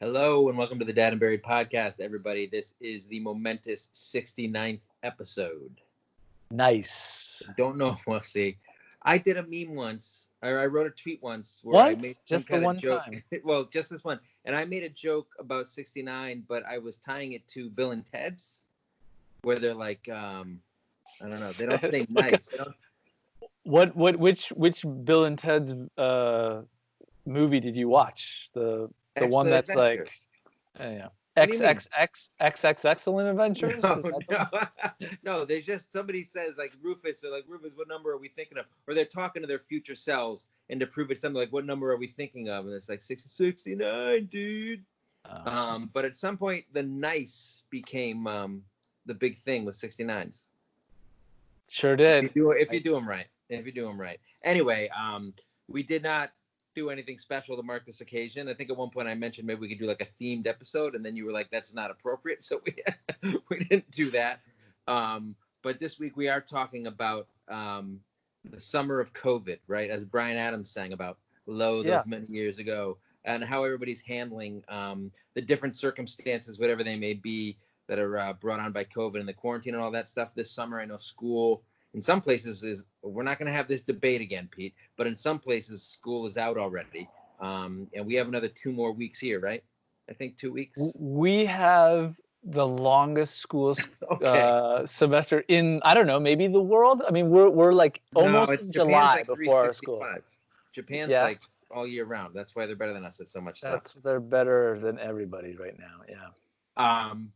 Hello and welcome to the Dad and Buried podcast, everybody. This is the momentous 69th episode. Nice. Don't know. We'll see. I did a meme once, or I wrote a tweet once where I made just some the kind one of joke. time. Well, just this one. And I made a joke about 69, but I was tying it to Bill and Ted's, where they're like, I don't know. They don't say nice. They don't... Which Bill and Ted's movie did you watch? The one that's Adventure. yeah. What do you mean? XXX Excellent Adventures? No. They just, somebody says like Rufus, or like Rufus, what number are we thinking of? Or they're talking to their future selves, and to prove it, something like, what number are we thinking of? And it's like 69, dude. But at some point, the nice became the big thing with 69s. Sure did. If you do them right. Anyway, we did not do anything special to mark this occasion. I think at one point I mentioned maybe we could do like a themed episode, and then you were like, that's not appropriate, so we didn't do that. But this week we are talking about the summer of COVID, right? As Bryan Adams sang about those many years ago, and how everybody's handling the different circumstances, whatever they may be, that are brought on by COVID and the quarantine and all that stuff this summer. I know school in some places we're not going to have this debate again, Pete, but in some places school is out already. And we have another 2 more weeks here, right? I think 2 weeks. We have the longest school semester in, I don't know, maybe the world. I mean, we're like almost in July like before our school. Japan's like all year round. That's why they're better than us at so much stuff. They're better than everybody right now. Yeah.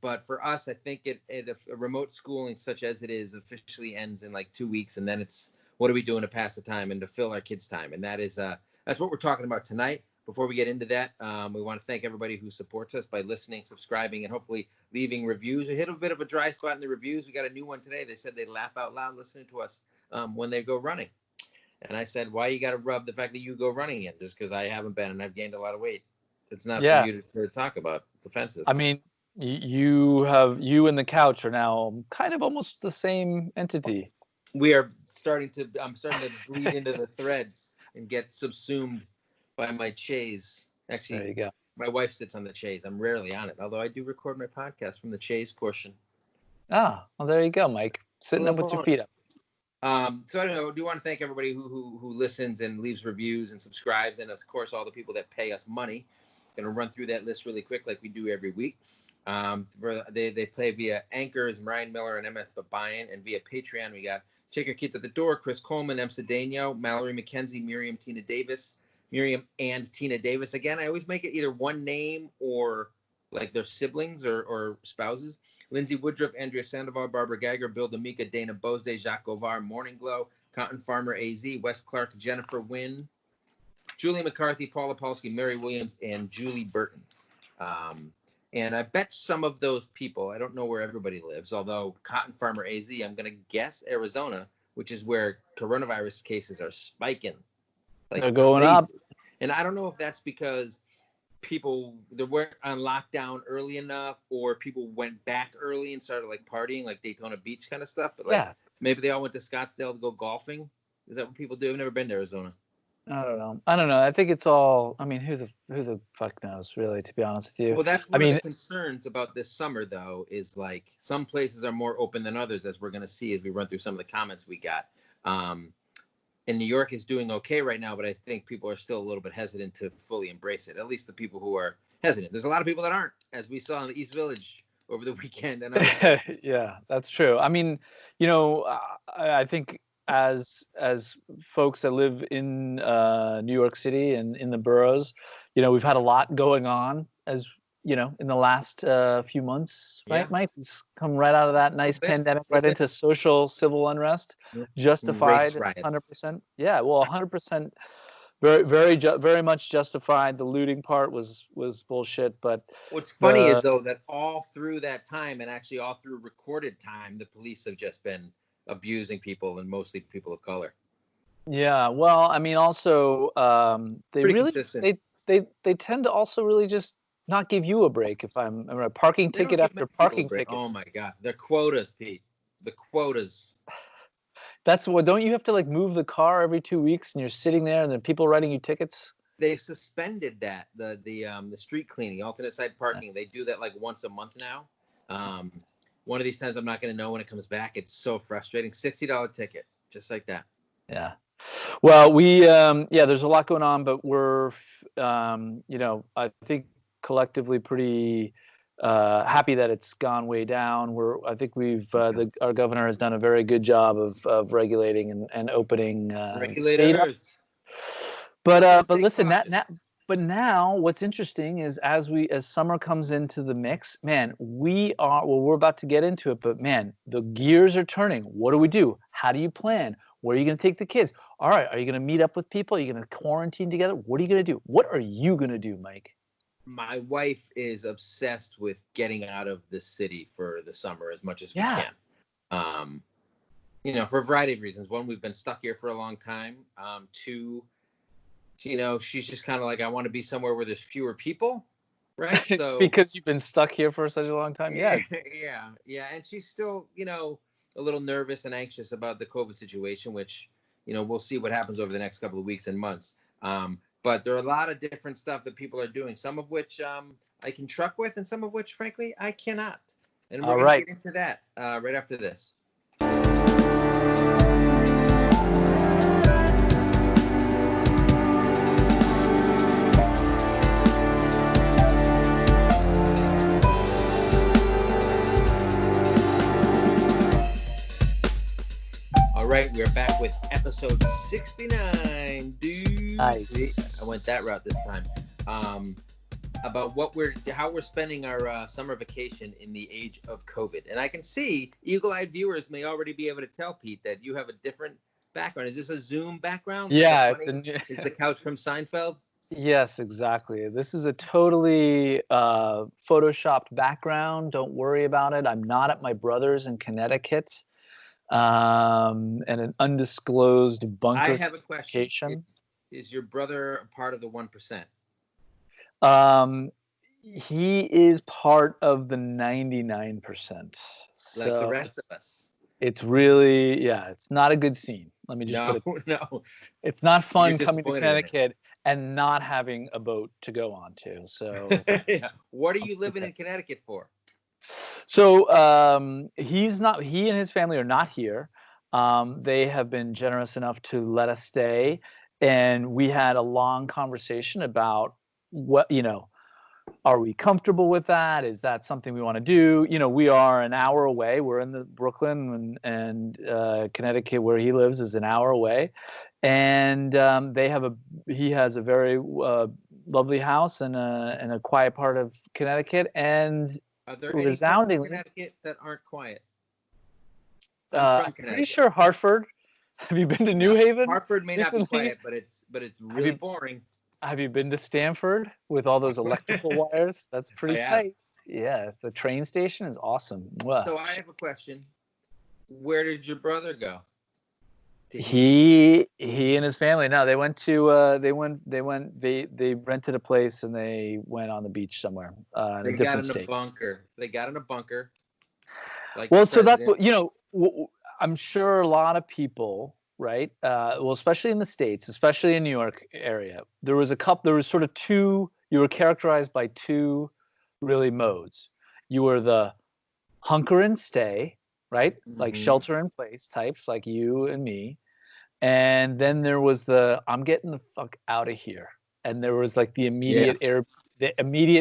But for us, I think a remote schooling such as it is officially ends in like 2 weeks, and then it's what are we doing to pass the time and to fill our kids' time, and that's what we're talking about tonight. Before we get into that, we want to thank everybody who supports us by listening, subscribing, and hopefully leaving reviews. We hit a bit of a dry spot in the reviews. We got a new one today. They said they laugh out loud listening to us when they go running, and I said, why you got to rub the fact that you go running in? Just because I haven't been and I've gained a lot of weight. It's not for you to talk about. It's offensive. I mean, you and the couch are now kind of almost the same entity. I'm starting to bleed into the threads and get subsumed by my chaise. Actually, there you go. My wife sits on the chaise. I'm rarely on it, although I do record my podcast from the chaise portion. Ah, well, there you go, Mike. Sitting up with your feet up. So I don't know. I do want to thank everybody who listens and leaves reviews and subscribes, and of course all the people that pay us money. Going to run through that list really quick, like we do every week. They play via Anchors, Ryan Miller and MS Babayan, and via Patreon we got Take Your Kids at the Door, Chris Coleman, M. Cedeno, Mallory McKenzie, Miriam and Tina Davis. Again, I always make it either one name or like their siblings or spouses. Lindsay Woodruff, Andrea Sandoval, Barbara Geiger, Bill D'Amica, Dana Bosday, Jacques Govar, Morning Glow, Cotton Farmer AZ, Wes Clark, Jennifer Wynn, Julie McCarthy, Paula Polsky, Mary Williams, and Julie Burton. And I bet some of those people, I don't know where everybody lives, although Cotton Farmer AZ, I'm going to guess Arizona, which is where coronavirus cases are spiking. Like they're going up. And I don't know if that's because they weren't on lockdown early enough, or people went back early and started like partying, like Daytona Beach kind of stuff. But like maybe they all went to Scottsdale to go golfing. Is that what people do? I've never been to Arizona. I don't know. I think it's all. I mean, who the fuck knows, really? To be honest with you. Well, that's one of the concerns about this summer, though, is like some places are more open than others, as we're going to see as we run through some of the comments we got. And New York is doing okay right now, but I think people are still a little bit hesitant to fully embrace it. At least the people who are hesitant. There's a lot of people that aren't, as we saw in the East Village over the weekend. And yeah, that's true. I mean, I think. As folks that live in New York City and in the boroughs, we've had a lot going on, as in the last few months, right, Mike? We've come right out of that nice pandemic right into social civil unrest, justified, 100%. Yeah, well, 100%, very much justified. The looting part was bullshit, but what's funny is though that all through that time, and actually all through recorded time, the police have just been abusing people, and mostly people of color. Yeah, well, I mean, also they tend to also really just not give you a break. If I'm a parking ticket after parking ticket. Oh my God, they're quotas, Pete. The quotas. That's what. Don't you have to like move the car every 2 weeks, and you're sitting there, and then people writing you tickets? they've suspended that the street cleaning, alternate side parking. They do that like once a month now. One of these times I'm not going to know when it comes back. It's so frustrating. $60 ticket, just like that. Yeah. Well, there's a lot going on, but we're, I think collectively pretty happy that it's gone way down. I think our governor has done a very good job of regulating and opening state up. But listen, but now what's interesting is as summer comes into the mix, man, we're about to get into it, but man, the gears are turning. What do we do? How do you plan? Where are you going to take the kids? All right, are you going to meet up with people? Are you going to quarantine together? What are you going to do? What are you going to do, Mike? My wife is obsessed with getting out of the city for the summer as much as we can. For a variety of reasons. One, we've been stuck here for a long time. Two, she's just kind of like, I want to be somewhere where there's fewer people, right? So because you've been stuck here for such a long time. Yeah. Yeah. And she's still, a little nervous and anxious about the COVID situation, which, we'll see what happens over the next couple of weeks and months. But there are a lot of different stuff that people are doing, some of which I can truck with and some of which, frankly, I cannot. And we're going to get into that right after this. All right, we're back with episode 69, dude. Nice. I went that route this time. About how we're spending our summer vacation in the age of COVID. And I can see eagle-eyed viewers may already be able to tell, Pete, that you have a different background. Is this a Zoom background? Yeah. Is the couch from Seinfeld? Yes, exactly. This is a totally photoshopped background. Don't worry about it. I'm not at my brother's in Connecticut. And an undisclosed bunker. I have a question. Is your brother a part of the 1%? He is part of the 99%. Like the rest of us. It's really, it's not a good scene. Let me just put it. No. It's not fun coming to Connecticut and not having a boat to go on to. So yeah. What are you living in Connecticut for? So he and his family are not here. They have been generous enough to let us stay. And we had a long conversation about what, are we comfortable with that? Is that something we want to do? We are an hour away. We're in the Brooklyn and Connecticut, where he lives, is an hour away. And he has a very lovely house in a quiet part of Connecticut. And are there any parts of Connecticut that aren't quiet? Pretty sure Hartford. Have you been to New Haven? Hartford may not be quiet, but it's really boring. Have you been to Stamford with all those electrical wires? That's pretty tight. Yeah, the train station is awesome. Wow. So I have a question. Where did your brother go? He and his family. No, they went to they rented a place and they went on the beach somewhere in a different state. They got in a bunker. Like so that's what I'm sure a lot of people, right? Especially in the States, especially in New York area, there was sort of two. You were characterized by two really modes. You were the hunker and stay, right? Mm-hmm. Like shelter in place types, like you and me. And then there was the I'm getting the fuck out of here. And there was like the immediate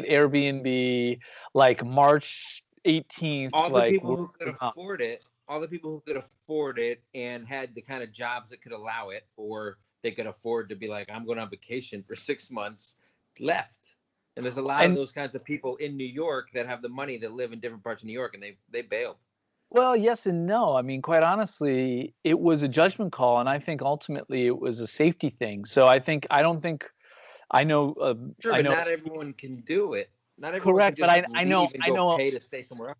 Airbnb, like March 18th. All the people who could afford it. All the people who could afford it and had the kind of jobs that could allow it, or they could afford to be like, I'm going on vacation for 6 months, left. And there's a lot of those kinds of people in New York that have the money that live in different parts of New York, and they bailed. Well, yes and no. I mean, quite honestly, it was a judgment call, and I think ultimately it was a safety thing. So I know. Sure, but not everyone can do it. Not everyone correct, can just but I know pay to stay somewhere else.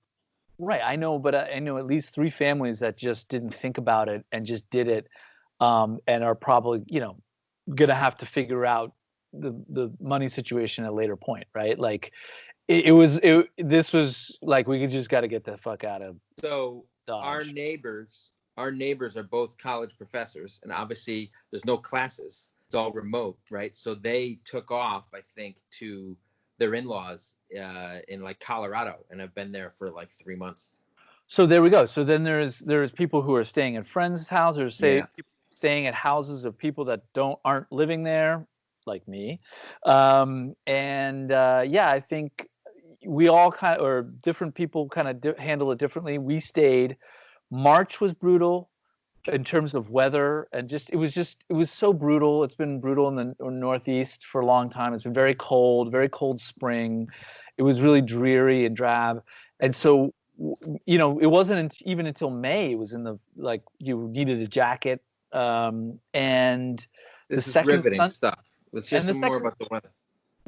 Right, I know, but I know at least 3 families that just didn't think about it and just did it, and are probably, gonna have to figure out the money situation at a later point, right? Like, this was like we just got to get the fuck out of. So Dodge. Our neighbors are both college professors, and obviously there's no classes. it's all remote, right? So they took off, I think, to their in-laws in like Colorado, and I've been there for like 3 months. So there we go. So then there's people who are staying at friends' houses, say Yeah. people staying at houses of people that aren't living there, like me. And yeah, I think we all kind of, or different people kind of handle it differently. We stayed. March was brutal in terms of weather, and it was so brutal. It's been brutal in the Northeast for a long time. It's been very cold spring. It was really dreary and drab. And so, it wasn't even until May, it was in the, like, you needed a jacket. And This the is second riveting sun, stuff. Let's hear and the some more second, about the weather.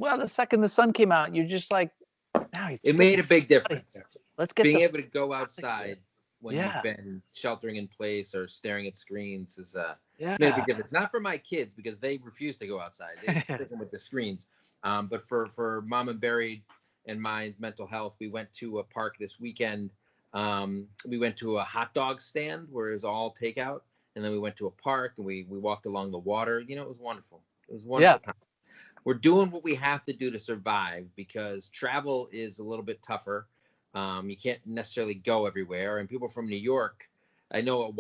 well, the second the sun came out, you're just like, now It made a big difference. Let's get being able to go outside when Yeah. you've been sheltering in place or staring at screens is Yeah. made a big difference. Not for my kids, because they refuse to go outside. They stick them with the screens. But for Mom and Barry and my mental health, we went to a park this weekend. We went to a hot dog stand where it was all takeout, and then we went to a park and we walked along the water. It was wonderful. It was a wonderful time. We're doing what we have to do to survive, because travel is a little bit tougher. You can't necessarily go everywhere. And people from New York, I know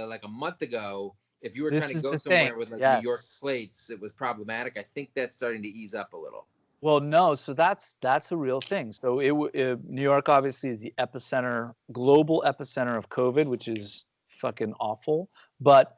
like a month ago, if you were trying to go somewhere with like New York plates, it was problematic. I think that's starting to ease up a little. Well, no, so that's a real thing. So New York obviously is the global epicenter of COVID, which is fucking awful, but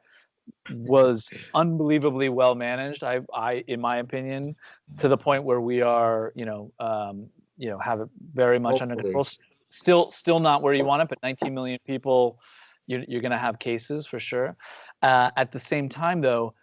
was unbelievably well managed. I in my opinion, to the point where we are, have it very much under control. Still not where you want it, but 19 million people, you're going to have cases for sure. At the same time, though,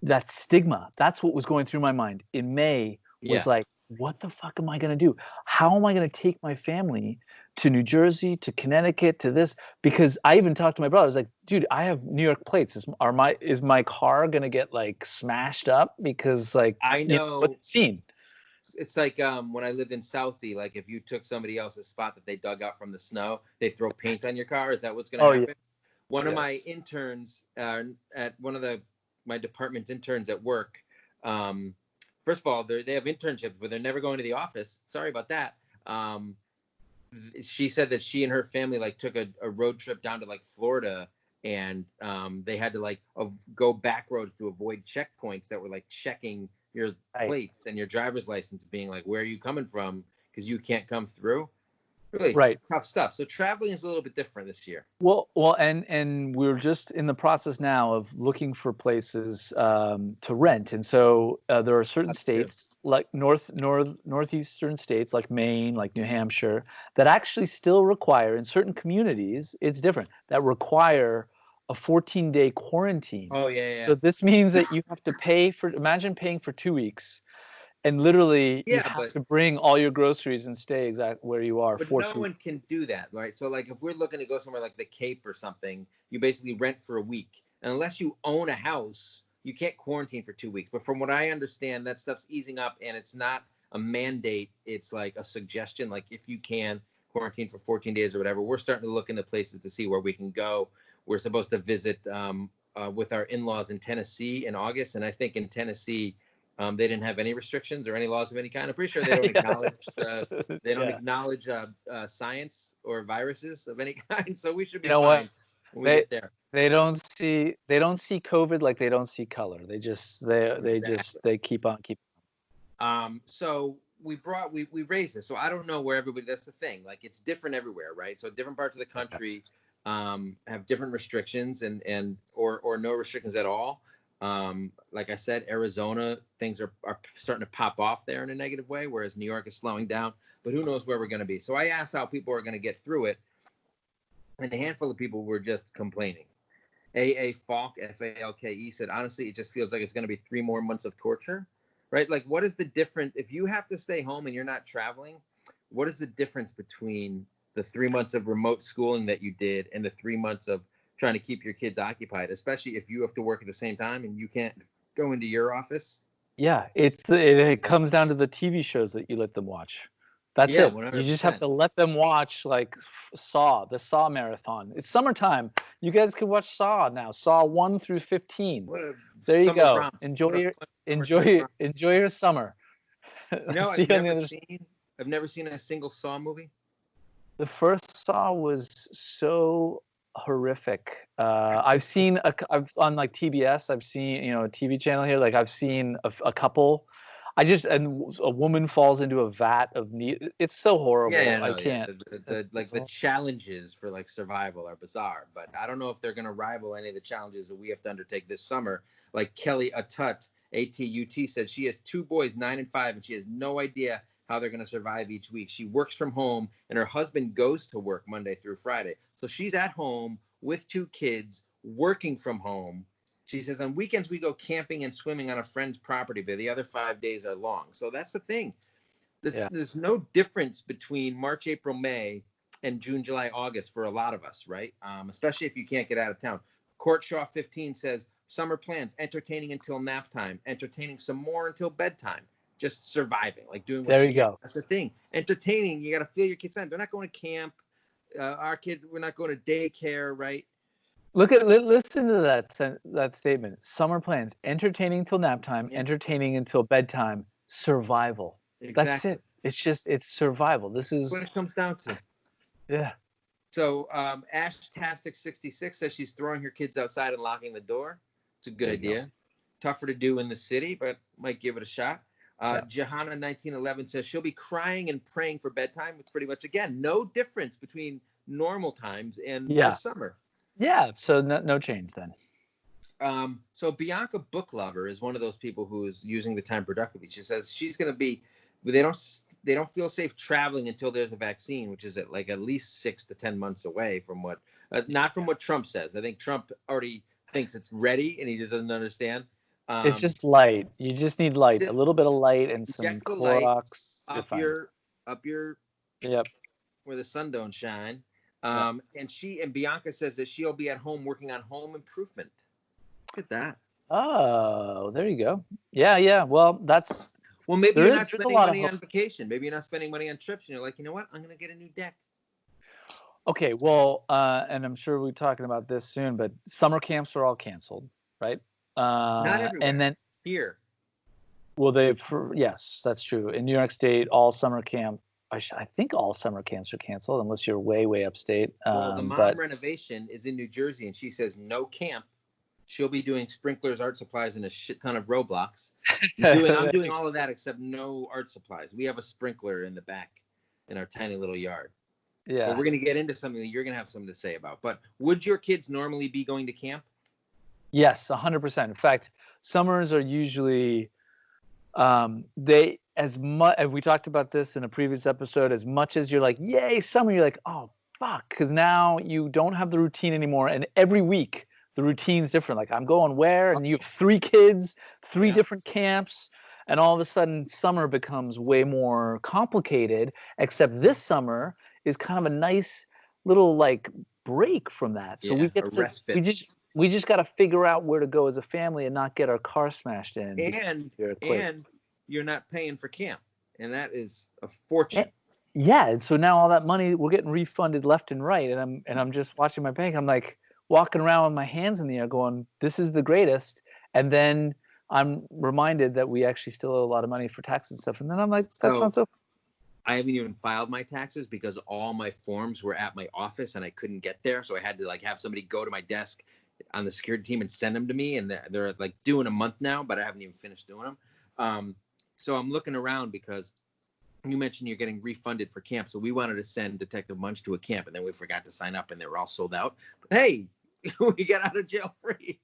that stigma, that's what was going through my mind in May. Was like, what the fuck am I going to do? How am I going to take my family to New Jersey, to Connecticut, to this? Because I even talked to my brother. I was like, dude, I have New York plates. Is my car going to get like smashed up? Because like, I know what's seen. It's like when I lived in Southie, like if you took somebody else's spot that they dug out from the snow, they throw paint on your car. Is that what's going to happen? Yeah. One of my interns at one of my department's interns at work, first of all, they have internships, but they're never going to the office. Sorry about that. She said that she and her family like took a road trip down to like Florida, and they had to like go back roads to avoid checkpoints that were like checking your plates and your driver's license, being like, where are you coming from? Because you can't come through. Really tough stuff. So traveling is a little bit different this year. Well, and we're just in the process now of looking for places to rent, and so there are certain states like northeastern states like Maine, like New Hampshire, that actually still require, in certain communities, it's different, that require a 14-day quarantine. Oh yeah. So this means that you have to imagine paying for 2 weeks. And literally, you have to bring all your groceries and stay exactly where you are. But no one can do that, right? So, like, if we're looking to go somewhere like the Cape or something, you basically rent for a week. And unless you own a house, you can't quarantine for 2 weeks. But from what I understand, that stuff's easing up, and it's not a mandate. It's like a suggestion. Like, if you can quarantine for 14 days or whatever, we're starting to look into places to see where we can go. We're supposed to visit with our in-laws in Tennessee in August, and I think in Tennessee, they didn't have any restrictions or any laws of any kind. I'm pretty sure they don't acknowledge science or viruses of any kind. So we should be fine when we get there. They don't see COVID like they don't see color. They keep on keeping. So we raised this. So I don't know where everybody. That's the thing. Like, it's different everywhere, right? So different parts of the country have different restrictions and or no restrictions at all. Like I said, Arizona, things are starting to pop off there in a negative way, whereas New York is slowing down. But who knows where we're going to be? So I asked how people are going to get through it, and a handful of people were just complaining. A.A. Falk, Falke, said, honestly, it just feels like it's going to be 3 more months of torture, right? Like, what is the difference? If you have to stay home and you're not traveling, what is the difference between the 3 months of remote schooling that you did and the 3 months of trying to keep your kids occupied, especially if you have to work at the same time and you can't go into your office? Yeah, it comes down to the TV shows that you let them watch. That's Yeah, it. You just have 100%. to let them watch like the Saw marathon. It's summertime. You guys can watch Saw now. Saw 1 through 15. What a There you summer go. romp. Enjoy What a your fun summertime enjoy romp. enjoy your summer. You know, See you on the other. I've never seen a single Saw movie. The first Saw was so horrific. I've on like TBS. I've seen a TV channel here. Like I've seen a couple. And a woman falls into a vat of needle. It's so horrible. Yeah, I no, yeah. can't. The challenges for like survival are bizarre, but I don't know if they're gonna rival any of the challenges that we have to undertake this summer. Like Kelly Atut, ATUT, said she has 2 boys, 9 and 5, and she has no idea how they're gonna survive each week. She works from home, and her husband goes to work Monday through Friday, so she's at home with 2 kids, working from home. She says on weekends we go camping and swimming on a friend's property, but the other 5 days are long. So that's the thing. There's no difference between March, April, May, and June, July, August for a lot of us, right? Especially if you can't get out of town. Courtshaw 15 says summer plans: entertaining until nap time, entertaining some more until bedtime, just surviving, like doing what There you you can. go. That's the thing. Entertaining, you got to feel your kids' time. They're not going to camp. Our kids, we're not going to daycare, right? Listen to that statement. Summer plans: entertaining till nap time, Yeah. entertaining until bedtime, survival. That's Exactly. it. It's survival. This is What it comes down to. Yeah. So Ashtastic66 says she's throwing her kids outside and locking the door. It's a good idea. Tougher to do in the city, but might give it a shot. Johanna 1911 says she'll be crying and praying for bedtime. It's pretty much, again, no difference between normal times and the summer. Yeah, so no change then. So Bianca Book Lover is one of those people who is using the time productively. She says she's going to be, they don't feel safe traveling until there's a vaccine, which is at least 6 to 10 months away from what, not from what Trump says. I think Trump already thinks it's ready and he just doesn't understand. It's just light. You just need light, a little bit of light and some Clorox. Up your Yep. Where the sun don't shine. And Bianca says that she'll be at home working on home improvement. Look at that. Oh, there you go. Yeah. Well, maybe you're not spending money on vacation. Maybe you're not spending money on trips, and you're like, you know what? I'm gonna get a new deck. Okay. Well, and I'm sure we're talking about this soon, but summer camps are all canceled, right? Not everywhere. And then here. Well, yes, that's true. In New York State, all summer camp. I think all summer camps are canceled unless you're way upstate. Well, the mom renovation is in New Jersey, and she says no camp. She'll be doing sprinklers, art supplies, and a shit ton of Roblox. I'm doing all of that except no art supplies. We have a sprinkler in the back in our tiny little yard. Yeah. But we're going to get into something that you're going to have something to say about. But would your kids normally be going to camp? Yes, 100%. In fact, summers are usually as we talked about this in a previous episode, as much as you're like, yay, summer, you're like, oh, fuck, because now you don't have the routine anymore. And every week the routine's different. Like, I'm going where? And you have 3 kids, 3 different camps. And all of a sudden summer becomes way more complicated, except this summer is kind of a nice little like break from that. So we just got to figure out where to go as a family and not get our car smashed in. And you're not paying for camp, and that is a fortune. And so now all that money we're getting refunded left and right, and I'm just watching my bank. I'm like walking around with my hands in the air, going, "This is the greatest." And then I'm reminded that we actually still owe a lot of money for taxes and stuff. And then I'm like, "That's not so." I haven't even filed my taxes because all my forms were at my office and I couldn't get there, so I had to have somebody go to my desk on the security team and send them to me. And they're due in a month now, but I haven't even finished doing them. So I'm looking around because you mentioned you're getting refunded for camp. So we wanted to send Detective Munch to a camp, and then we forgot to sign up, and they were all sold out. But hey, we got out of jail free.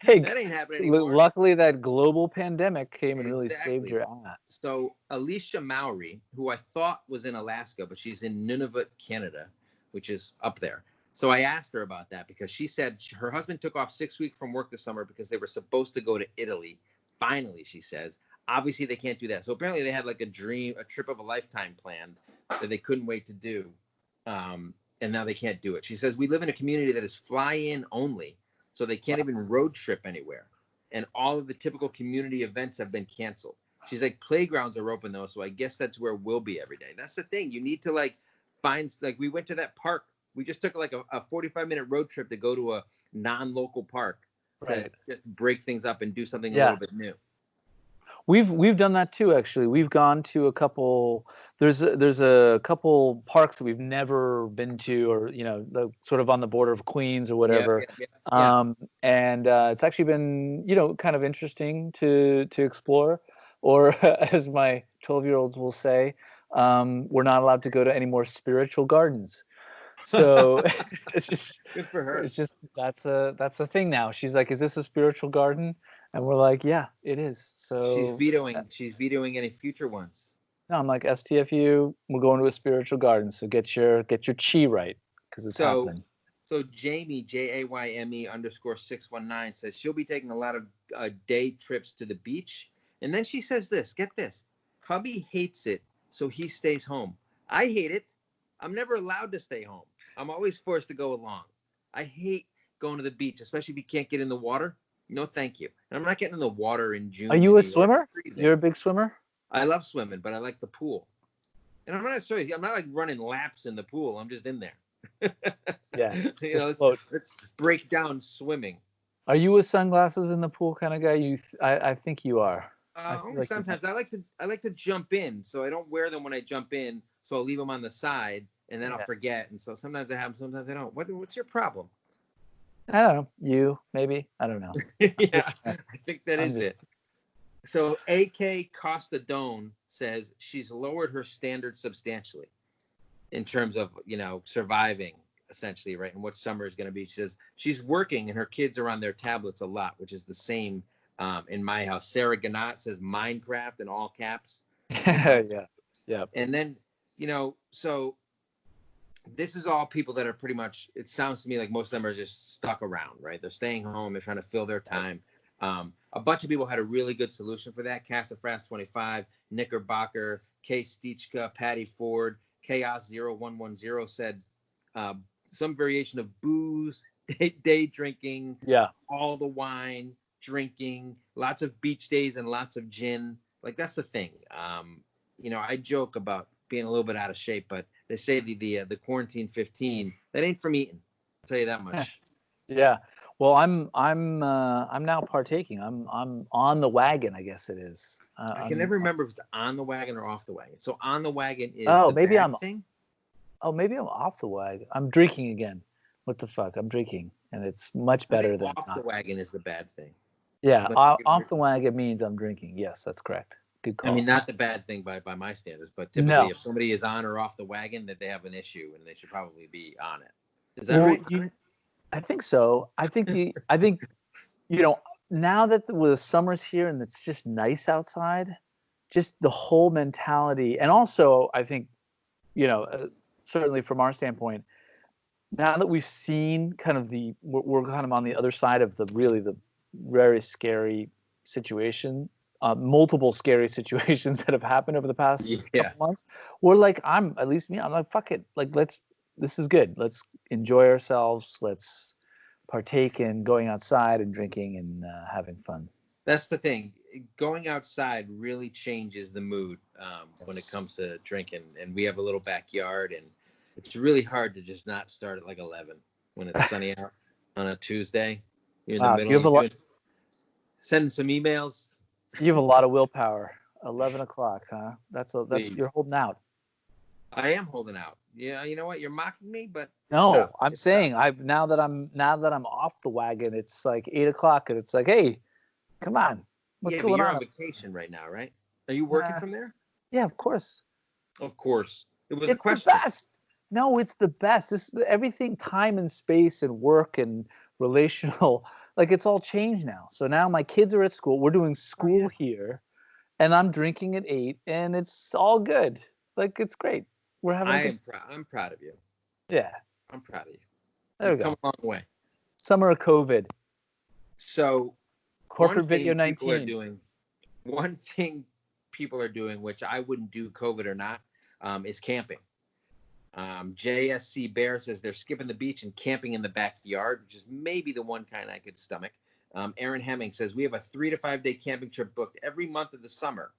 Hey, that ain't happening anymore. Luckily, that global pandemic came and really saved your ass. So Alicia Mowry, who I thought was in Alaska, but she's in Nunavut, Canada, which is up there. So I asked her about that because she said her husband took off 6 weeks from work this summer because they were supposed to go to Italy. Finally, she says. Obviously, they can't do that. So apparently they had a trip of a lifetime planned that they couldn't wait to do. And now they can't do it. She says, we live in a community that is fly-in only, so they can't even road trip anywhere. And all of the typical community events have been canceled. She's like, playgrounds are open though, so I guess that's where we'll be every day. That's the thing. You need to like find, like, we went to that park. We just took like a 45-minute road trip to go to a non-local park to just break things up and do something a little bit new. We've done that too, actually. We've gone to a couple. There's a couple parks that we've never been to, or sort of on the border of Queens or whatever. And it's actually been kind of interesting to explore. Or as my 12-year-olds will say, we're not allowed to go to any more spiritual gardens. So it's just good for her. It's just that's a thing now. She's like, "Is this a spiritual garden?" And we're like, "Yeah, it is." So she's vetoing any future ones. No, I'm like, STFU, we're going to a spiritual garden. So get your chi right, because it's happening. So Jamie, JAYME_619 says she'll be taking a lot of day trips to the beach. And then she says this, get this, hubby hates it, so he stays home. I hate it. I'm never allowed to stay home. I'm always forced to go along. I hate going to the beach, especially if you can't get in the water. No, thank you. And I'm not getting in the water in June. Are you a swimmer? You're a big swimmer? I love swimming, but I like the pool. And I'm not like running laps in the pool. I'm just in there. Yeah. Let's break down swimming. Are you a sunglasses in the pool kind of guy? I think you are. Only like sometimes. I like to jump in, so I don't wear them when I jump in. So I'll leave them on the side, and then I'll forget. And so sometimes I have them, sometimes I don't. What's your problem? I don't know. You, maybe. I don't know. Yeah, I think that is it. So AK Costadone says she's lowered her standards substantially in terms of, surviving, essentially, right? And what summer is going to be. She says she's working and her kids are on their tablets a lot, which is the same in my house. Sarah Gannat says Minecraft in all caps. Yeah. And then, so this is all people that are pretty much, it sounds to me like most of them are just stuck around, right? They're staying home. They're trying to fill their time. A bunch of people had a really good solution for that. Cassafras 25, Knickerbocker, K Stichka, Patty Ford, Chaos 0110 said some variation of booze, day drinking, all the wine, drinking, lots of beach days and lots of gin. Like, that's the thing. I joke about being a little bit out of shape, but they say the quarantine 15, that ain't from eating. I'll tell you that much. Yeah. Well, I'm now partaking. I'm on the wagon, I guess it is. I can never remember if it's on the wagon or off the wagon. So on the wagon is maybe bad thing? Oh, maybe I'm off the wagon. I'm drinking again. What the fuck? I'm drinking, and it's much better than off the wagon is the bad thing. Yeah, off the wagon means I'm drinking. Yes, that's correct. Good call. I mean, not the bad thing by my standards, but typically if somebody is on or off the wagon, that they have an issue and they should probably be on it. Is that right? I think so. I think now that the summer's here and it's just nice outside, just the whole mentality, and also I think, certainly from our standpoint, now that we've seen kind of we're kind of on the other side of the very scary situation, multiple scary situations that have happened over the past couple months. We're like, I'm like, fuck it. Like, this is good. Let's enjoy ourselves. Let's partake in going outside and drinking and having fun. That's the thing. Going outside really changes the mood when it comes to drinking. And we have a little backyard, and it's really hard to just not start at like 11 when it's sunny out on a Tuesday. You're in the middle. Sending some emails. You have a lot of willpower. 11 o'clock, huh? That's you're holding out. I am holding out. Yeah, you know what? You're mocking me, but no, I'm saying now that I'm off the wagon, it's like 8 o'clock, and it's like, hey, come on, what's going on? You're on vacation right now, right? Are you working from there? Yeah, of course. Of course. It's a question. The best. No, it's the best. This everything, time and space and work and relational, like, it's all changed now. So now my kids are at school. We're doing school here, and I'm drinking at 8, and it's all good. Like, it's great. We're having. I'm proud of you. Yeah. I'm proud of you. There we go. Come a long way. Summer of COVID. So, corporate video 19. One thing people are doing, which I wouldn't do, COVID or not, is camping. JSC Bear says they're skipping the beach and camping in the backyard, which is maybe the one kind I could stomach. Aaron Hemming says we have a 3 to 5 day camping trip booked every month of the summer.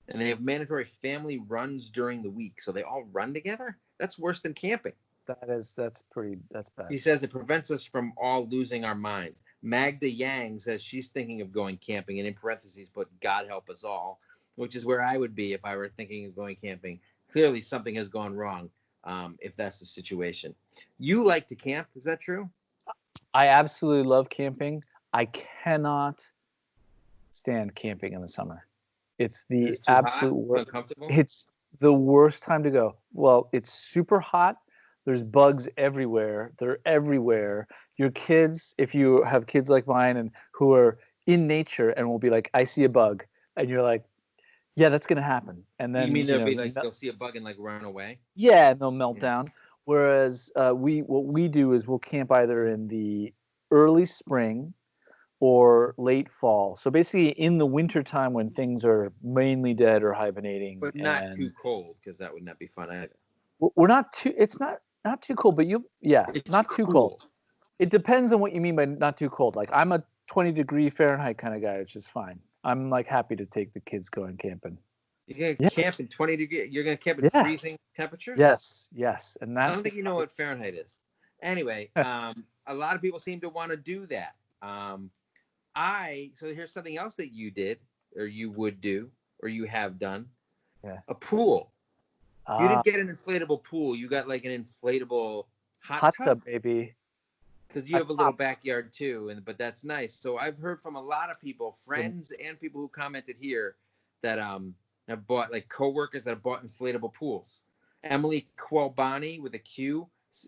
And they have mandatory family runs during the week. So they all run together? That's worse than camping. That's bad. He says it prevents us from all losing our minds. Magda Yang says she's thinking of going camping, and in parentheses put God help us all, which is where I would be if I were thinking of going camping. Clearly something has gone wrong if that's the situation. You like to camp, is that true? I absolutely love camping. I cannot stand camping in the summer. It's the It's too absolute hot, worst. uncomfortable. It's the worst time to go. Well, it's super hot. There's bugs everywhere. They're everywhere. Your kids, if you have kids like mine and who are in nature and will be like, I see a bug, and you're like, yeah, that's gonna happen. And You then mean they'll be like they'll see a bug and like run away? yeah, and they'll melt Yeah. down. Whereas what we do is we'll camp either in the early spring or late fall. So basically in the winter time when things are mainly dead or hibernating, But not too and cold, because that would not be fun either. we're not too. It's not too cold, but It's not too cold. cool. It depends on what you mean by not too cold. Like I'm a 20-degree Fahrenheit kind of guy, which is fine. I'm like happy to take the kids going camping. You're Yeah. gonna camp in 20 degree. You're gonna camp in Yeah. freezing temperatures. Yes, and I that's don't think you know what Fahrenheit is. Anyway, a lot of people seem to want to do that. So here's something else that you did, or you would do, or you have done. Yeah. A pool. You Ah, didn't get an inflatable pool. You got like an inflatable hot tub, baby. because you I have a little popped. backyard too, but that's nice. So I've heard from a lot of people, friends and people who commented here, that have bought, like coworkers that have bought inflatable pools. Emily Qualbani with a Q,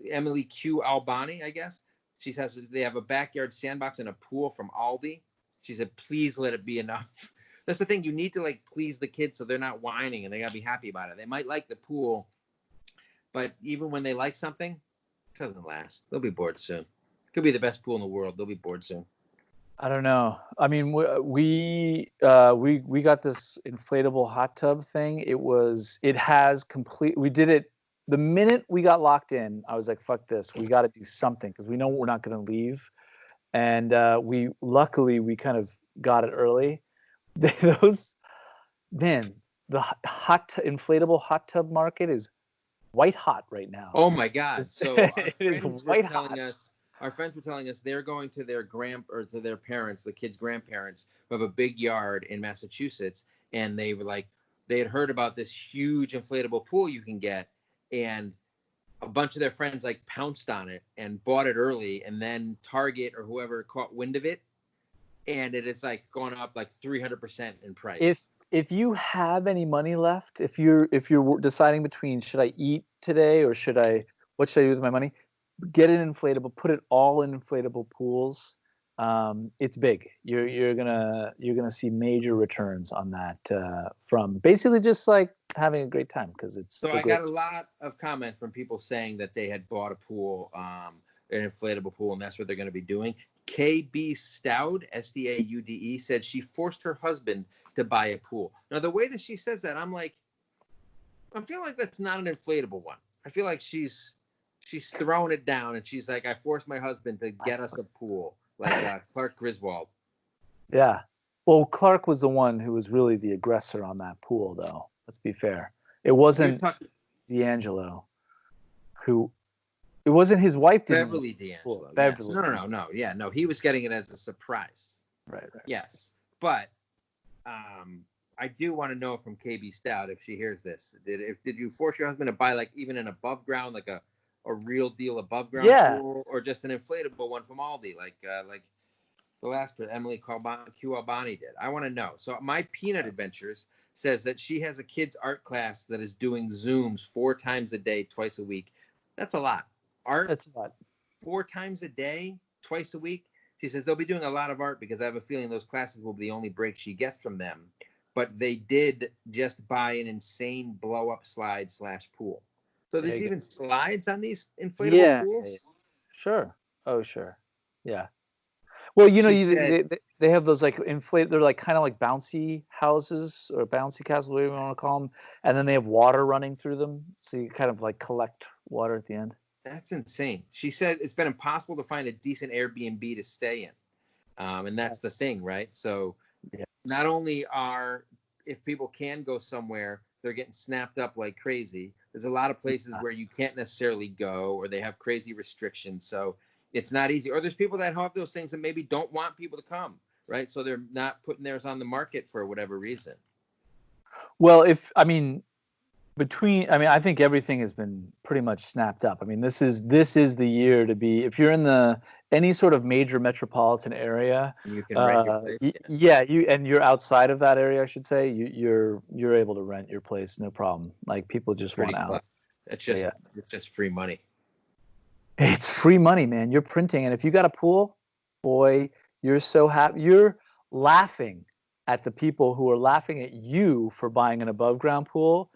Emily Q Albani, I guess. She says they have a backyard sandbox and a pool from Aldi. She said, please let it be enough. That's the thing. You need to like please the kids so they're not whining and they gotta be happy about it. They might like the pool, but even when they like something, it doesn't last. They'll be bored soon. Could be the best pool in the world. They'll be bored soon. I don't know. I mean, we got this inflatable hot tub thing. It has complete. We did it the minute we got locked in. I was like, fuck this. We got to do something because we know we're not going to leave. And we luckily we kind of got it early. Those man, the inflatable hot tub market is white hot right now. Oh my God! So our It is friends were white telling hot. us. Our friends were telling us they're going to their to their parents, the kids' grandparents, who have a big yard in Massachusetts, and they were like, they had heard about this huge inflatable pool you can get, and a bunch of their friends like pounced on it and bought it early, and then Target or whoever caught wind of it, and it is like gone up like 300% in price. If you have any money left, if you're deciding between should I eat today or what should I do with my money, get an inflatable, put it all in inflatable pools. It's big. You're gonna see major returns on that from basically just like having a great time because it's So I got a lot of comments from people saying that they had bought a pool, an inflatable pool, and that's what they're going to be doing. KB Staude, Staude, said she forced her husband to buy a pool. Now, the way that she says that, I'm feeling like that's not an inflatable one. I feel like she's throwing it down, and she's like, I forced my husband to get us a pool, like Clark Griswold. Yeah. Well, Clark was the one who was really the aggressor on that pool, though. Let's be fair. It wasn't D'Angelo who. It wasn't his wife. Beverly D'Angelo. Beverly. Yes. No. Yeah, no. He was getting it as a surprise. Right. Yes, but I do want to know from KB Stout if she hears this. Did you force your husband to buy like even an above ground, like a real deal above ground pool, or just an inflatable one from Aldi, like the last person, Emily Q Albani did? I want to know. So my Peanut Adventures says that she has a kids art class that is doing Zooms 4 times a day, twice a week. That's a lot. That's a lot. 4 times a day, twice a week. She says they'll be doing a lot of art because I have a feeling those classes will be the only break she gets from them. But they did just buy an insane blow-up slide / pool. So there's even slides on these inflatable pools? Yeah. Sure. Oh, sure. Yeah. Well, they have those like they're like kind of like bouncy houses or bouncy castles, whatever you want to call them. And then they have water running through them. So you kind of like collect water at the end. That's insane. She said it's been impossible to find a decent Airbnb to stay in. And that's the thing, right? So not only are if people can go somewhere, they're getting snapped up like crazy. There's a lot of places where you can't necessarily go, or they have crazy restrictions. So it's not easy. Or there's people that have those things that maybe don't want people to come, right? So they're not putting theirs on the market for whatever reason. Well, I think everything has been pretty much snapped up. I mean, this is the year to be, if you're in any sort of major metropolitan area, You can rent your place. you're outside of that area, I should say, you're able to rent your place, no problem. Like, people just want out. It's just free money. It's free money, man. You're printing, and if you got a pool, boy, you're so happy. You're laughing at the people who are laughing at you for buying an above ground pool.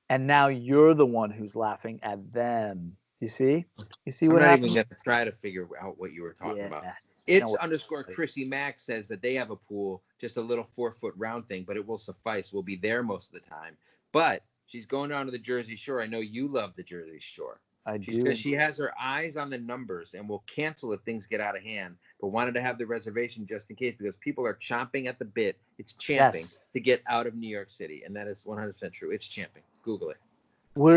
And now you're the one who's laughing at them. Do you see? You see what happened? I'm not even going to try to figure out what you were talking about. It's _ Chrissy Mack says that they have a pool, just a little 4-foot round thing, but it will suffice. We'll be there most of the time. But she's going down to the Jersey Shore. I know you love the Jersey Shore. She says she has her eyes on the numbers and will cancel if things get out of hand, but wanted to have the reservation just in case, because people are chomping at the bit. It's champing to get out of New York City, and that is 100% true. It's champing. Google it. We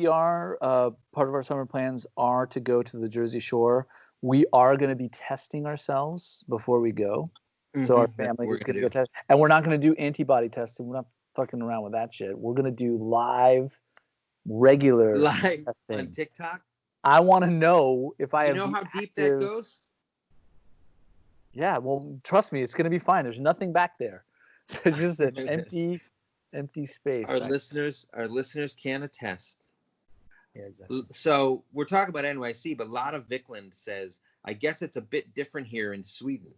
are part of our summer plans are to go to the Jersey Shore. We are going to be testing ourselves before we go. So our family is going to go test, and we're not going to do antibody testing. We're not fucking around with that shit. We're going to do regular testing on TikTok. I want to know if I have. You know how deep that goes? Yeah, well, trust me, it's going to be fine. There's nothing back there. It's just an empty space. Our listeners can attest. Yeah, exactly. So we're talking about NYC, but a lot of Vickland says, I guess it's a bit different here in Sweden.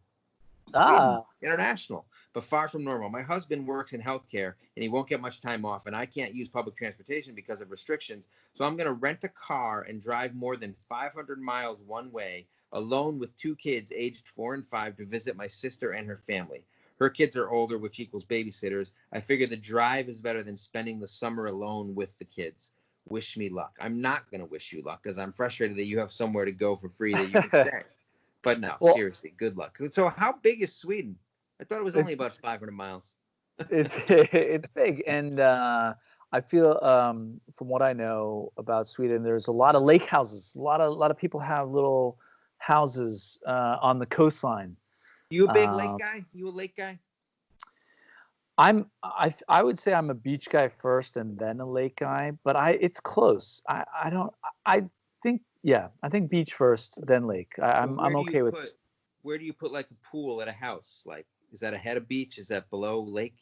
International, but far from normal. My husband works in healthcare, and he won't get much time off, and I can't use public transportation because of restrictions. So I'm going to rent a car and drive more than 500 miles one way, alone with 2 kids aged 4 and 5, to visit my sister and her family. Her kids are older, which equals babysitters. I figure the drive is better than spending the summer alone with the kids. Wish me luck. I'm not going to wish you luck, because I'm frustrated that you have somewhere to go for free that you can stay. But no, seriously, good luck. So how big is Sweden? I thought it was only about 500 miles. It's big, and I feel from what I know about Sweden, there's a lot of lake houses. A lot of people have little houses on the coastline. You a big lake guy? You a lake guy? I would say I'm a beach guy first and then a lake guy, but it's close. I think beach first, then lake. I'm okay with. Where do you put like a pool at a house? Like, is that ahead of beach? Is that below lake?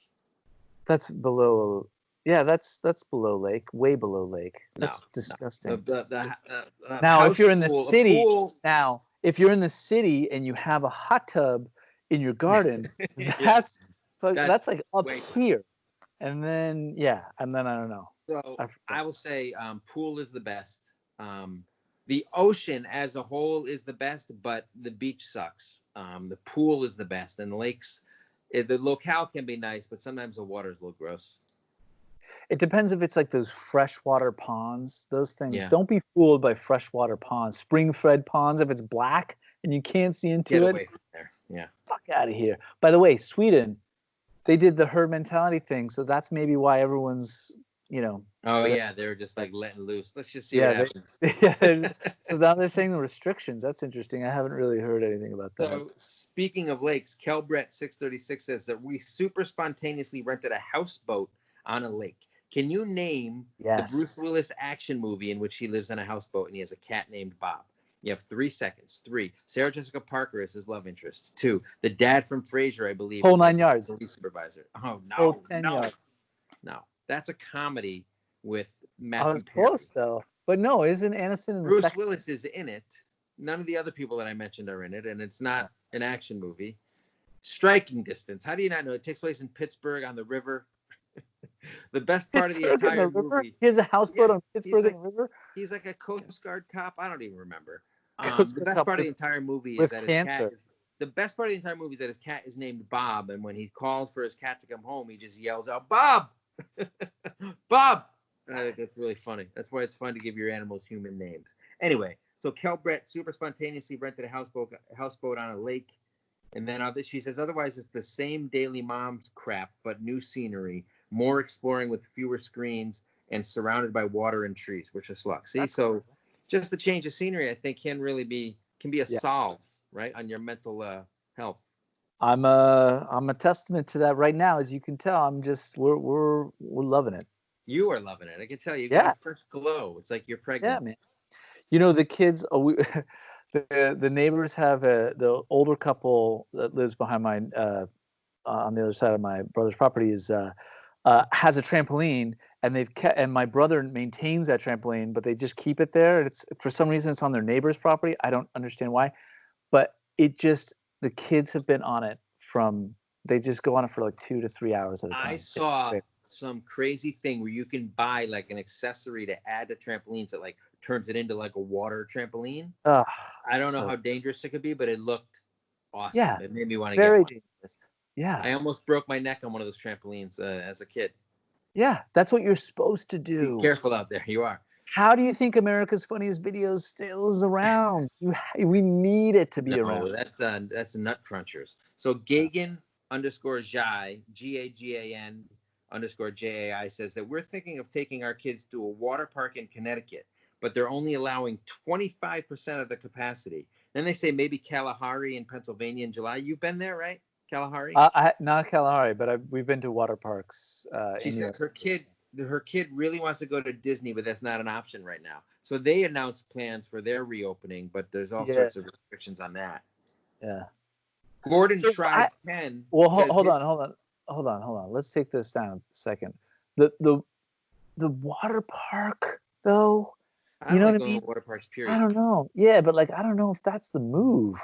That's below. Yeah, that's below lake. Way below lake. That's disgusting. Now, if you're in the city, if you're in the city and you have a hot tub in your garden, that's like up here. And then I don't know. So I will say pool is the best. The ocean as a whole is the best, but the beach sucks. The pool is the best, and the lakes, the locale can be nice, but sometimes the water is a little gross. It depends if it's like those freshwater ponds. Those things. Yeah. Don't be fooled by freshwater ponds. Spring-fed ponds, if it's black and you can't see into it. Get away from there. Yeah. Fuck out of here. By the way, Sweden, they did the herd mentality thing, so that's maybe why everyone's, Oh yeah, they're just like letting loose. Let's just see what happens. So now they're saying the restrictions. That's interesting. I haven't really heard anything about that. So speaking of lakes, Kelbrett636 says that we super spontaneously rented a houseboat on a lake. Can you name the Bruce Willis action movie in which he lives on a houseboat and he has a cat named Bob? You have 3 seconds. 3. Sarah Jessica Parker is his love interest. 2. The dad from Frasier, I believe. Whole 9 yards. Police supervisor. Oh no, Whole 10 yards. No. That's a comedy with Matthew Perry. I was close though, but no, isn't Aniston in the Bruce Willis is in it. None of the other people that I mentioned are in it, and it's not an action movie. Striking Distance. How do you not know? It takes place in Pittsburgh on the river. The best part of the entire movie. He has a houseboat on Pittsburgh on the river. He's like a Coast Guard cop. I don't even remember. The best part of the entire movie is that his cat. The best part of the entire movie is that his cat is named Bob, and when he calls for his cat to come home, he just yells out, "Bob, Bob!" And I think that's really funny. That's why it's fun to give your animals human names. Anyway, so Kelbrett super spontaneously rented a houseboat on a lake. And then she says, otherwise, it's the same daily mom crap, but new scenery, more exploring with fewer screens, and surrounded by water and trees, which is luck. See, That's so cool. just the change of scenery, I think, can be a Yeah. solve, right, on your mental health. I'm a testament to that right now. As you can tell, we're loving it. You are loving it. I can tell you got Yeah. a fresh glow. It's like you're Yeah, pregnant. man. The kids, the neighbors have the older couple that lives behind my on the other side of my brother's property has a trampoline, and and my brother maintains that trampoline, but they just keep it there. And it's for some reason it's on their neighbor's property. I don't understand why, but the kids have been on it they just go on it for like 2 to 3 hours at a time. I saw some crazy thing where you can buy like an accessory to add to trampolines that like turns it into like a water trampoline. I don't know how dangerous it could be, but it looked awesome. Yeah, It made me want to very get one. dangerous. Yeah. I almost broke my neck on one of those trampolines as a kid. Yeah, that's what you're supposed to do. Be careful out there. You are. How do you think America's Funniest Videos still is around? We need it to be around. That's Nut Crunchers. So Gagan _Jai, GAGAN _JAI says that we're thinking of taking our kids to a water park in Connecticut, but they're only allowing 25% of the capacity. Then they say maybe Kalahari in Pennsylvania in July. You've been there, right? Kalahari? Not Kalahari, but we've been to water parks. She says her kid really wants to go to Disney, but that's not an option right now. So they announced plans for their reopening, but there's all sorts of restrictions on that. Yeah. Gordon tried 10. Well, hold on. Let's take this down a second. The water park though. I don't like going to water parks, period. I don't know. Yeah, but like I don't know if that's the move,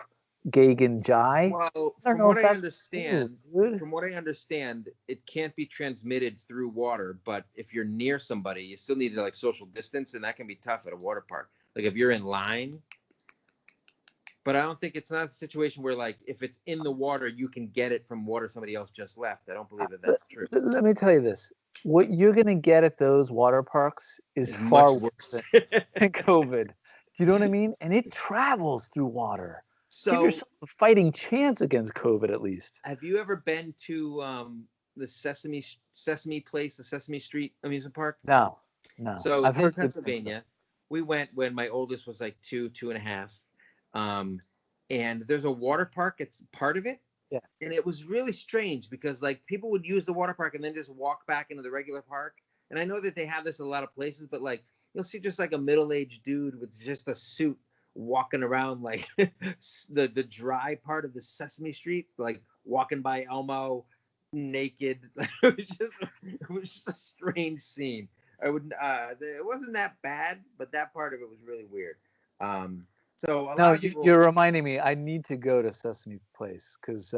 Gagan Jai. Well, from what I understand, it can't be transmitted through water. But if you're near somebody, you still need to like social distance, and that can be tough at a water park. Like if you're in line. But I don't think it's not a situation where like if it's in the water, you can get it from water somebody else just left. I don't believe that's true. Let me tell you this. What you're going to get at those water parks is far worse than COVID. Do you know what I mean? And it travels through water. So give yourself a fighting chance against COVID at least. Have you ever been to the Sesame Place, the Sesame Street amusement park? No. So I've heard Pennsylvania. We went when my oldest was like 2.5. And there's a water park. It's part of it. Yeah. And it was really strange because like people would use the water park and then just walk back into the regular park. And I know that they have this in a lot of places, but like you'll see just like a middle-aged dude with just a suit walking around like the dry part of the Sesame Street, like walking by Elmo naked. It was just a strange scene. It wasn't that bad, but that part of it was really weird. So you're reminding me. I need to go to Sesame Place because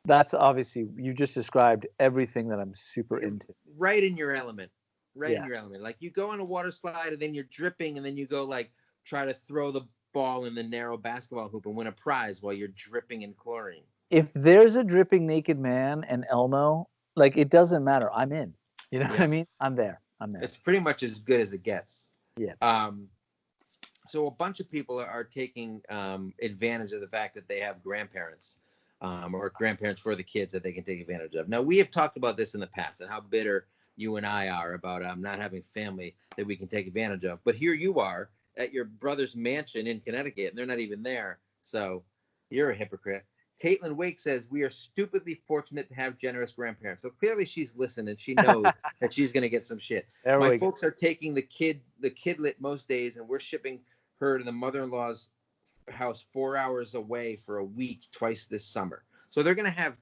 that's obviously you just described everything that I'm super into. Right in your element. In your element. Like you go on a water slide and then you're dripping and then you go like try to throw the ball in the narrow basketball hoop and win a prize while you're dripping in chlorine. If there's a dripping naked man and Elmo, like it doesn't matter. I'm in. You know what I mean? I'm there. It's pretty much as good as it gets. Yeah. So a bunch of people are taking advantage of the fact that they have grandparents or grandparents for the kids that they can take advantage of. Now, we have talked about this in the past and how bitter you and I are about not having family that we can take advantage of. But here you are at your brother's mansion in Connecticut, and they're not even there. So you're a hypocrite. Caitlin Wake says, we are stupidly fortunate to have generous grandparents. So clearly she's listened and she knows that she's going to get some shit. My folks are taking the kidlet most days, and we're shipping her to the mother-in-law's house 4 hours away for a week twice this summer. So they're going to have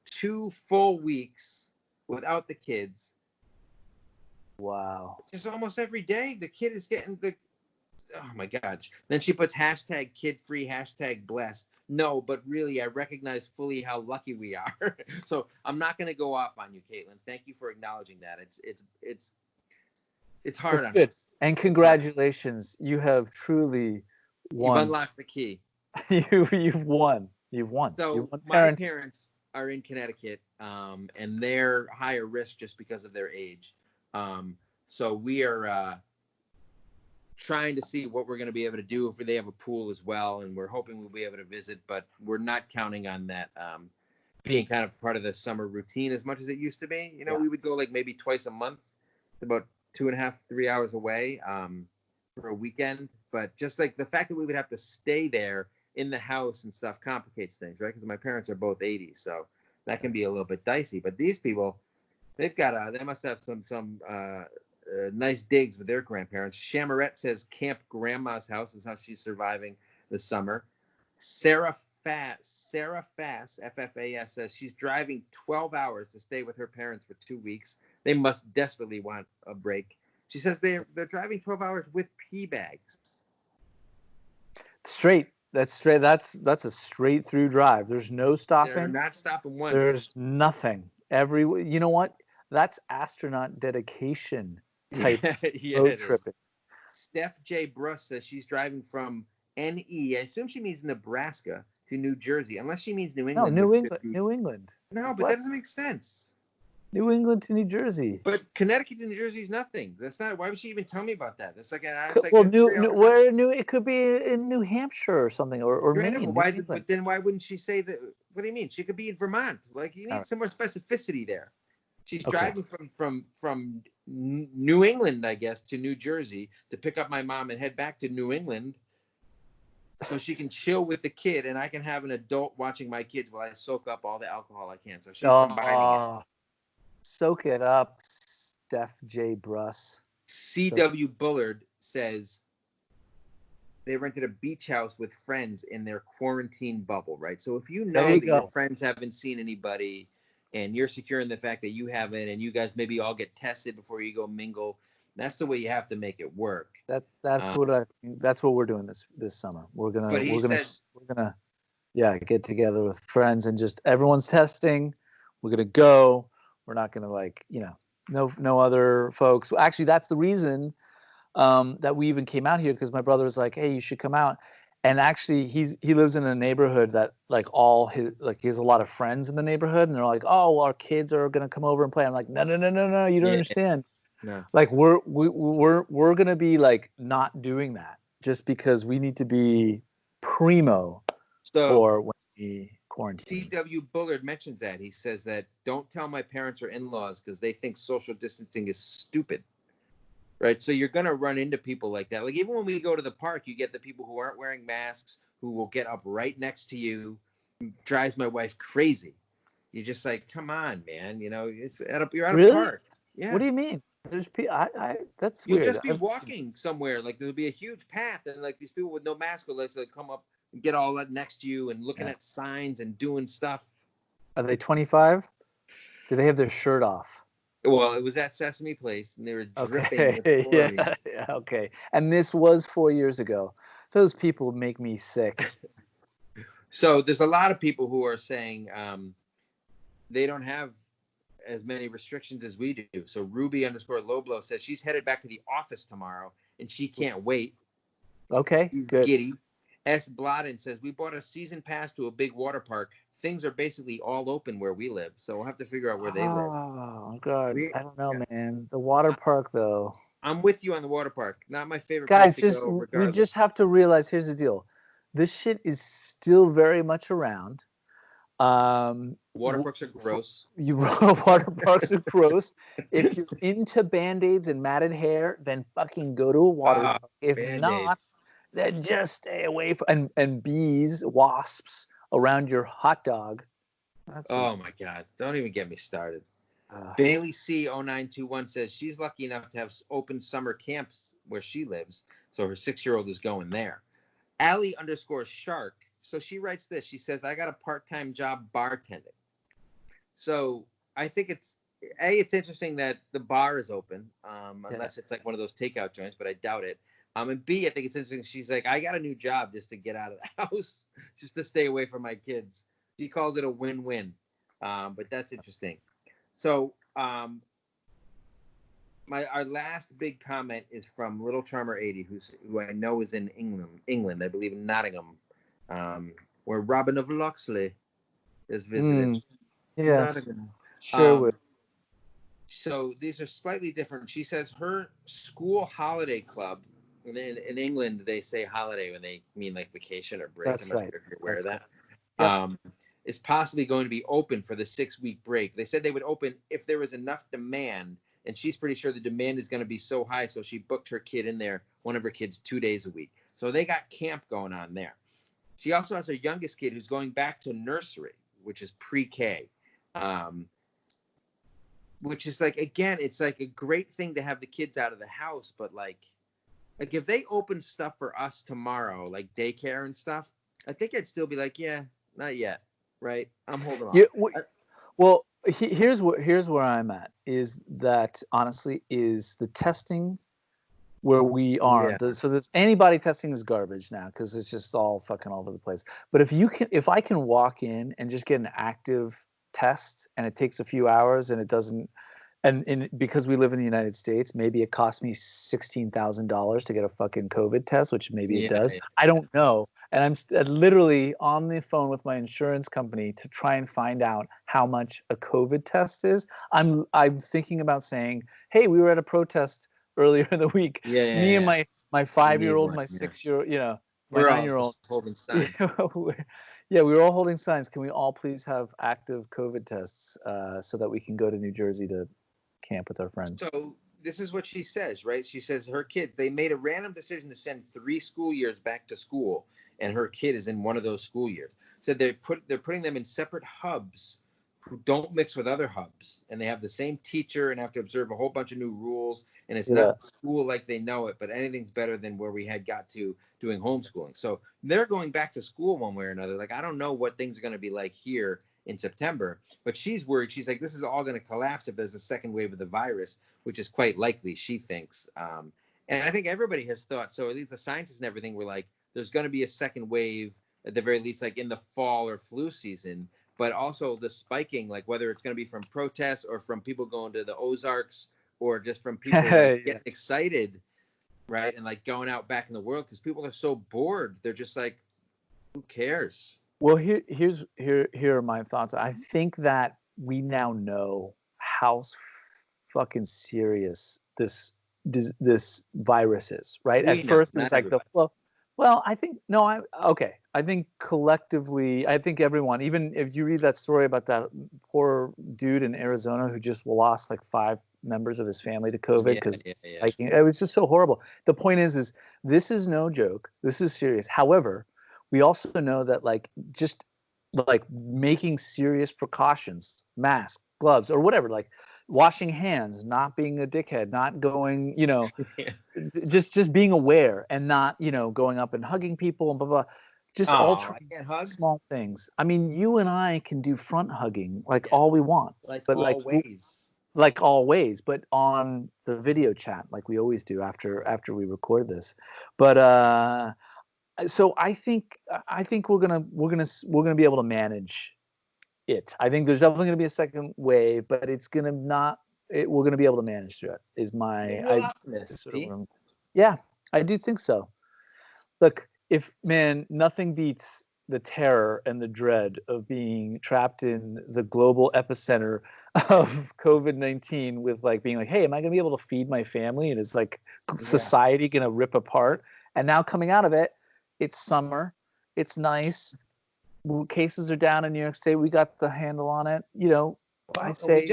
2 full weeks without the kids. Wow. Just almost every day the kid is getting oh my gosh. Then she puts hashtag kid-free, hashtag blessed. No, but really I recognize fully how lucky we are. So I'm not going to go off on you, Caitlin. Thank you for acknowledging that. It's hard on us. And congratulations. You have truly won. You've unlocked the key. You've won. So my parents are in Connecticut, and they're higher risk just because of their age. So we are trying to see what we're going to be able to do if they have a pool as well, and we're hoping we'll be able to visit, but we're not counting on that being kind of part of the summer routine as much as it used to be. You know, we would go like maybe twice a month, about 2.5, 3 hours away for a weekend. But just like the fact that we would have to stay there in the house and stuff complicates things, right? Because my parents are both 80, so that can be a little bit dicey. But these people, they must have some nice digs with their grandparents. Chamarette says Camp Grandma's house is how she's surviving the summer. Sarah Fass, F-F-A-S, says she's driving 12 hours to stay with her parents for 2 weeks. They must desperately want a break. She says they're driving 12 hours with pee bags. Straight. That's straight. That's a straight through drive. There's no stopping. They're not stopping once. There's nothing. You know what? That's astronaut dedication type road tripping. Steph J. Bruss says she's driving from NE. I assume she means Nebraska to New Jersey, unless she means New England. No, New England. No, but that doesn't make sense. New England to New Jersey. But Connecticut to New Jersey is nothing. That's not. Why would she even tell me about that? That's like it could be in New Hampshire or something, or Maine. But then why wouldn't she say that? What do you mean? She could be in Vermont. Like, you need some more specificity there. She's driving from New England, I guess, to New Jersey to pick up my mom and head back to New England, so she can chill with the kid and I can have an adult watching my kids while I soak up all the alcohol I can. So she's combining it. Soak it up, Steph J. Bruss. C.W. Bullard says they rented a beach house with friends in their quarantine bubble, right? So if you know that your friends haven't seen anybody and you're secure in the fact that you haven't, and you guys maybe all get tested before you go mingle, that's the way you have to make it work. That's what we're doing this summer. We're gonna get together with friends and just everyone's testing. We're gonna go. We're not gonna no other folks. Actually, that's the reason that we even came out here, because my brother was like, hey, you should come out. And actually, he lives in a neighborhood that he has a lot of friends in the neighborhood, and they're like, oh, our kids are gonna come over and play. I'm like, no, you don't understand. No. Like we're gonna be like not doing that just because we need to be primo for when we quarantine. C.W. Bullard mentions that. He says that don't tell my parents or in-laws because they think social distancing is stupid. Right, so you're gonna run into people like that. Like even when we go to the park, you get the people who aren't wearing masks, who will get up right next to you. It drives my wife crazy. You're just like, come on, man. You know, you're at a park. Yeah. What do you mean? There's that's You'll weird. Just be walking somewhere. Like there'll be a huge path, and like these people with no mask will like come up and get all that next to you and looking at signs and doing stuff. Are they 25? Do they have their shirt off? Well, it was at Sesame Place, and they were dripping. Yeah, okay. And this was 4 years ago. Those people make me sick. So there's a lot of people who are saying they don't have as many restrictions as we do. So Ruby_Loblo says she's headed back to the office tomorrow, and she can't wait. Okay, she's good. Giddy. S. Blodden says we bought a season pass to a big water park. Things are basically all open where we live, so we'll have to figure out where they live. Oh, God. I don't know, man. The water park, though. I'm with you on the water park. Not my favorite place to go, regardless. We just have to realize, here's the deal. This shit is still very much around. Water parks are gross. Water parks are gross. If you're into Band-Aids and matted hair, then fucking go to a water park. If Band-Aid. Not, then just stay away from and bees, wasps around your hot dog. My God. Don't even get me started. Bailey C0921 says she's lucky enough to have open summer camps where she lives, so her 6-year-old is going there. Allie_Shark. So she writes this. She says, I got a part-time job bartending. So I think it's interesting that the bar is open, unless it's like one of those takeout joints, but I doubt it. And B, I think it's interesting. She's like, I got a new job just to get out of the house, just to stay away from my kids. She calls it a win-win. But that's interesting. So our last big comment is from Little Charmer 80, who I know is in England, I believe in Nottingham, where Robin of Locksley is visited. Yes, Nottingham. Sherwood. So these are slightly different. She says her school holiday club in England, they say holiday when they mean like vacation or break. That's I'm not right. sure if you're aware of that. Yep. Is possibly going to be open for the 6-week break. They said they would open if there was enough demand, and she's pretty sure the demand is going to be so high, so she booked her kid in there, one of her kids, 2 days a week. So they got camp going on there. She also has her youngest kid who's going back to nursery, which is pre-K, which is like, again, it's like a great thing to have the kids out of the house, but like if they open stuff for us tomorrow, like daycare and stuff, I think I'd still be like, yeah, not yet. Right, I'm holding on. Yeah, well, here's where I'm at. Is that honestly is the testing where we are. Yeah. So this antibody testing is garbage now because it's just all fucking all over the place. But if I can walk in and just get an active test and it takes a few hours and it doesn't, and because we live in the United States, maybe it costs me $16,000 to get a fucking COVID test, which maybe it does. Yeah. I don't know. And I'm literally on the phone with my insurance company to try and find out how much a COVID test is. I'm thinking about saying, hey, we were at a protest earlier in the week. Yeah. Me and my 5-year-old, my Yeah. 6-year, my We're 9-year-old holding signs. Yeah, we were all holding signs. Can we all please have active COVID tests so that we can go to New Jersey to camp with our friends? So this is what she says, right? She says her kids, they made a random decision to send 3 school years back to school, and her kid is in one of those school years. So they're putting them in separate hubs who don't mix with other hubs, and they have the same teacher and have to observe a whole bunch of new rules, and it's not school like they know it, but anything's better than where we had got to doing homeschooling. So they're going back to school one way or another. Like, I don't know what things are going to be like here in September, but she's worried. She's like, this is all going to collapse if there's a second wave of the virus, which is quite likely, she thinks. And I think everybody has thought, so at least the scientists and everything were like, there's going to be a second wave at the very least, like in the fall or flu season, but also the spiking, like whether it's going to be from protests or from people going to the Ozarks or just from people like, getting excited, right? And like going out back in the world because people are so bored. They're just like, who cares? Well, here are my thoughts. I think that we now know how fucking serious this virus is, right? At first, it was like the flow. Well, I think I think collectively, I think everyone, even if you read that story about that poor dude in Arizona who just lost like 5 members of his family to COVID because it was just so horrible. The point is this is no joke. This is serious. However, we also know that like just like making serious precautions, masks, gloves, or whatever, like washing hands, not being a dickhead, not going, just being aware and not, going up and hugging people and blah, blah. Just small things. I mean, you and I can do front hugging like all we want. Like always, but on the video chat, like we always do after we record this. But so I think we're gonna be able to manage it. I think there's definitely gonna be a second wave, but it's gonna not. We're gonna be able to manage through it. Is my yeah, I do think so. Look, nothing beats the terror and the dread of being trapped in the global epicenter of COVID-19 with like being like, hey, am I gonna be able to feed my family? And is like society gonna rip apart? And now coming out of it, it's summer, it's nice. Cases are down in New York State. We got the handle on it. I say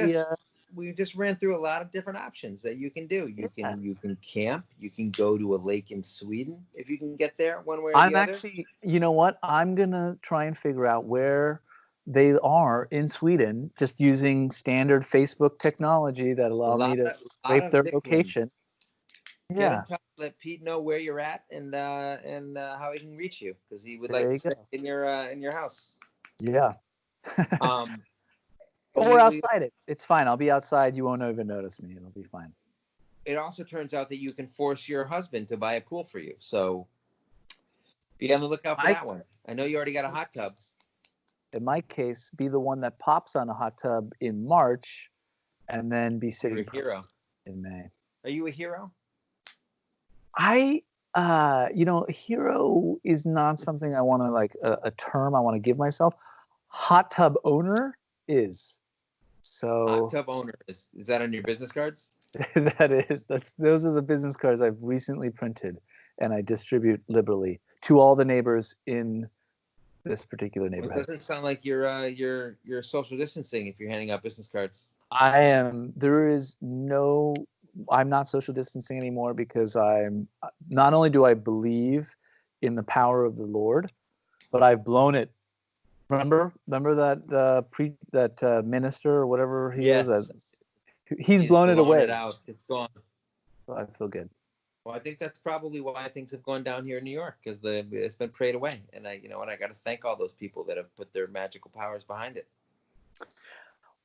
we just ran through a lot of different options that you can do. You can camp. You can go to a lake in Sweden if you can get there one way or the other. I'm actually, you know what? I'm gonna try and figure out where they are in Sweden, just using standard Facebook technology that allow me to scrape their location. Yeah. Let Pete know where you're at and how he can reach you because he would like to stay in your house. Yeah. Or outside it. It's fine. I'll be outside. You won't even notice me. It'll be fine. It also turns out that you can force your husband to buy a pool for you. So be on the lookout for that one. I know you already got a hot tub. In my case, be the one that pops on a hot tub in March and then be sitting You're a hero in May. Are you a hero? Hero is not something I want to like a term I want to give myself. Hot tub owner is. So hot tub owner is that on your business cards? Those are the business cards I've recently printed, and I distribute liberally to all the neighbors in this particular Well, it neighborhood. doesn't sound like you're social distancing if you're handing out business cards. I am. There is no. I'm not social distancing anymore because I'm. Not only do I believe in the power of the Lord, but I've blown it. Remember that minister or whatever he Yes. is. He's blown it away. It out. It's gone. So I feel good. Well, I think that's probably why things have gone down here in New York, because it's been prayed away. And I got to thank all those people that have put their magical powers behind it.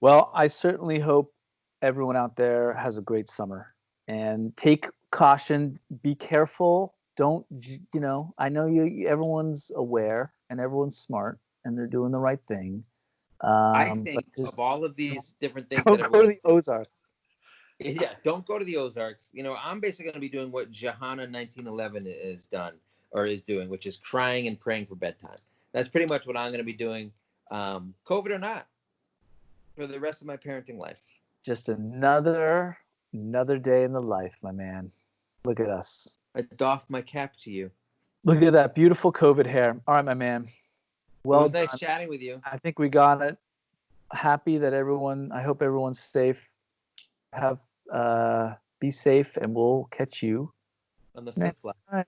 Well, I certainly hope everyone out there has a great summer, and take caution. Be careful. Don't, I know everyone's aware and everyone's smart and they're doing the right thing. I think of all of these different things. Don't go to the Ozarks. Yeah, don't go to the Ozarks. I'm basically going to be doing what Johanna 1911 is doing, which is crying and praying for bedtime. That's pretty much what I'm going to be doing, COVID or not, for the rest of my parenting life. Just another day in the life, my man. Look at us. I doff my cap to you. Look at that beautiful COVID hair. All right, my man. Well, it was nice chatting with you. I think we got it. Happy that I hope everyone's safe. Be safe, and we'll catch you on the flip side.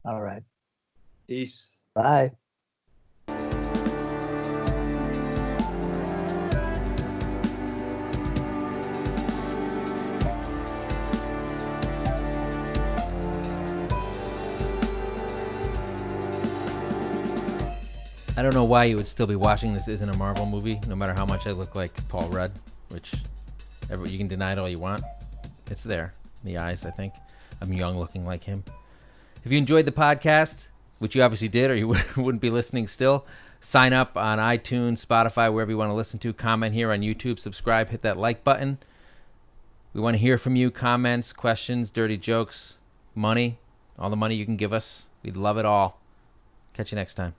All right. Peace. Bye. I don't know why you would still be watching This Isn't a Marvel Movie, no matter how much I look like Paul Rudd, which you can deny it all you want. It's there in the eyes, I think. I'm young looking like him. If you enjoyed the podcast, which you obviously did or you wouldn't be listening still, sign up on iTunes, Spotify, wherever you want to listen to. Comment here on YouTube, subscribe, hit that like button. We want to hear from you. Comments, questions, dirty jokes, money, all the money you can give us. We'd love it all. Catch you next time.